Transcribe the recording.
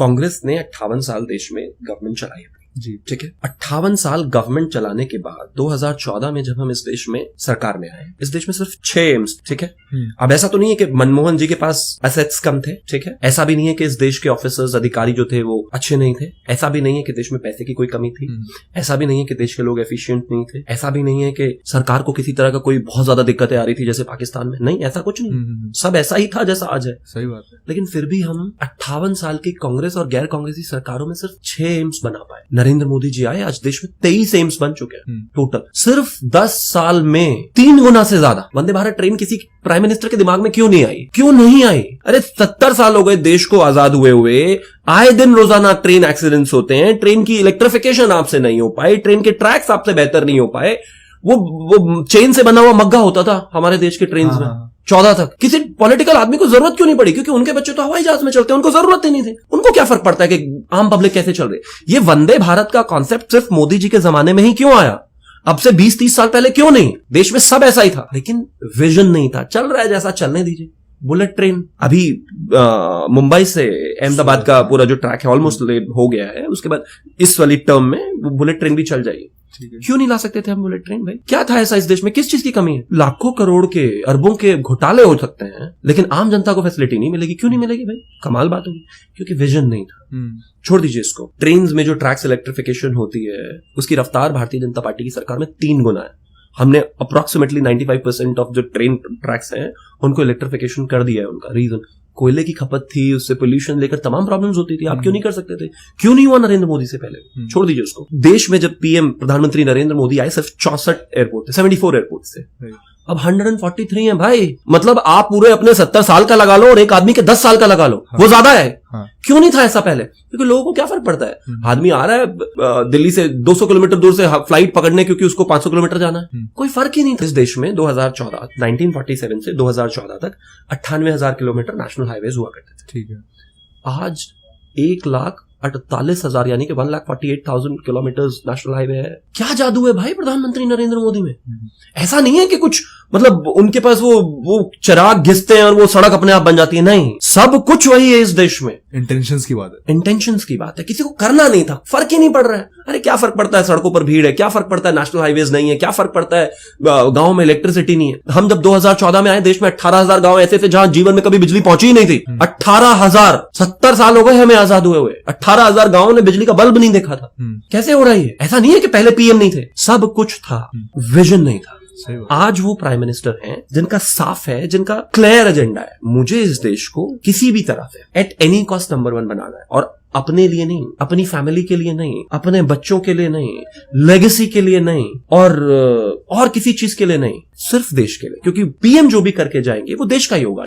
कांग्रेस ने 58 साल देश में गवर्नमेंट चलाई जी, ठीक है। 58 साल गवर्नमेंट चलाने के बाद 2014 में जब हम इस देश में सरकार में आए, इस देश में सिर्फ 6 एम्स, ठीक है। अब ऐसा तो नहीं है कि मनमोहन जी के पास एसेट्स कम थे, ठीक है। ऐसा भी नहीं है कि इस देश के ऑफिसर्स अधिकारी जो थे वो अच्छे नहीं थे। ऐसा भी नहीं है कि देश में पैसे की कोई कमी थी। ऐसा भी नहीं है कि देश के लोग एफिशिएंट नहीं थे। ऐसा भी नहीं है कि सरकार को किसी तरह का कोई बहुत ज्यादा दिक्कतें आ रही थी जैसे पाकिस्तान में। नहीं, ऐसा कुछ नहीं। सब ऐसा ही था जैसा आज है। सही बात है। लेकिन फिर भी हम 58 साल की कांग्रेस और गैर कांग्रेसी सरकारों में सिर्फ 6 एम्स बना पाए। नरेंद्र मोदी जी आए, आज देश में 23 एम्स बन चुके हैं टोटल। सिर्फ 10 साल में 3 गुना से ज्यादा। वंदे भारत ट्रेन किसी प्राइम मिनिस्टर के दिमाग में क्यों नहीं आई? क्यों नहीं आई? अरे 70 साल हो गए देश को आजाद हुए आए दिन रोजाना ट्रेन एक्सीडेंट्स होते हैं। ट्रेन की इलेक्ट्रिफिकेशन आपसे नहीं हो पाई, ट्रेन के ट्रैक्स आपसे बेहतर नहीं हो पाए। वो चेन से बना हुआ मग्गा होता था हमारे देश के ट्रेन में 14 तक। किसी पॉलिटिकल आदमी को जरूरत क्यों नहीं पड़ी? क्योंकि उनके बच्चे तो हवाई जहाज में चलते हैं, उनको जरूरत ही नहीं थी। उनको क्या फर्क पड़ता है कि आम पब्लिक कैसे चल रही है? ये वंदे भारत का कॉन्सेप्ट सिर्फ मोदी जी के जमाने में ही क्यों आया? अब से 20-30 साल पहले क्यों नहीं? देश में सब ऐसा ही था, लेकिन विजन नहीं था। चल रहा है जैसा चलने दीजिए। बुलेट ट्रेन अभी मुंबई से अहमदाबाद का पूरा जो ट्रैक है ऑलमोस्ट हो गया है। उसके बाद इस वाली टर्म में बुलेट ट्रेन भी चल जाएगी। क्यों नहीं ला सकते थे हम बुलेट ट्रेन? भाई क्या था ऐसा इस देश में? किस चीज की कमी है? लाखों करोड़ के अरबों के घोटाले हो सकते हैं, लेकिन आम जनता को फैसिलिटी नहीं मिलेगी। क्यों नहीं मिलेगी भाई? कमाल बात होगी। क्योंकि विजन नहीं था। छोड़ दीजिए इसको। ट्रेन में जो ट्रैक्स इलेक्ट्रिफिकेशन होती है उसकी रफ्तार भारतीय जनता पार्टी की सरकार में 3 गुना है। हमने अप्रोक्सीमेटली 95% ऑफ जो ट्रेन ट्रैक्स हैं उनको इलेक्ट्रिफिकेशन कर दिया है। उनका रीजन कोयले की खपत थी, उससे पोल्यूशन लेकर तमाम प्रॉब्लम्स होती थी। आप क्यों नहीं कर सकते थे? क्यों नहीं हुआ नरेंद्र मोदी से पहले? छोड़ दीजिए उसको। देश में जब पीएम प्रधानमंत्री नरेंद्र मोदी आए सिर्फ 64 एयरपोर्ट थे, 74 एयरपोर्ट थे। अब 143 है भाई। मतलब आप पूरे अपने 70 साल का लगा लो और एक आदमी के 10 साल का लगा लो, वो ज्यादा है। क्यों नहीं था ऐसा पहले? क्योंकि लोगों को क्या फर्क पड़ता है? आदमी आ रहा है दिल्ली से 200 किलोमीटर दूर से फ्लाइट पकड़ने क्योंकि उसको 500 किलोमीटर जाना है। कोई फर्क ही नहीं था। इस देश में 1947 से 2014 तक 98,000 किलोमीटर नेशनल हाईवेज हुआ करते थे, ठीक है। आज 1,48,000 यानी कि 1,48,000 किलोमीटर नेशनल हाईवे है। क्या जादू है भाई प्रधानमंत्री नरेंद्र मोदी में? ऐसा नहीं है कि कुछ मतलब उनके पास वो चिराग घिसते हैं और वो सड़क अपने आप बन जाती है। नहीं, सब कुछ वही है इस देश में। इंटेंशंस की बात है। इंटेंशंस की बात है। किसी को करना नहीं था, फर्क ही नहीं पड़ रहा है। अरे क्या फर्क पड़ता है? सड़कों पर भीड़ है, क्या फर्क पड़ता है? नेशनल हाईवेज नहीं है, क्या फर्क पड़ता है? गांव में इलेक्ट्रिसिटी नहीं है। हम जब 2014 में आए देश में 18,000 गांव ऐसे थे जहां जीवन में कभी बिजली पहुंची ही नहीं थी। 18,000। 70 साल हो गए हमें आजाद हुए 18,000 गांवों ने बिजली का बल्ब नहीं देखा था। कैसे हो रहा है? ऐसा नहीं है कि पहले पीएम नहीं थे, सब कुछ था, विजन नहीं था। आज वो प्राइम मिनिस्टर हैं जिनका साफ है, जिनका क्लियर एजेंडा है। मुझे इस देश को किसी भी तरह से एट एनी कॉस्ट नंबर 1 बनाना है, और अपने लिए नहीं, अपनी फैमिली के लिए नहीं, अपने बच्चों के लिए नहीं, लेगेसी के लिए नहीं, और किसी चीज के लिए नहीं, सिर्फ देश के लिए। क्योंकि पीएम जो भी करके जाएंगे वो देश का ही होगा।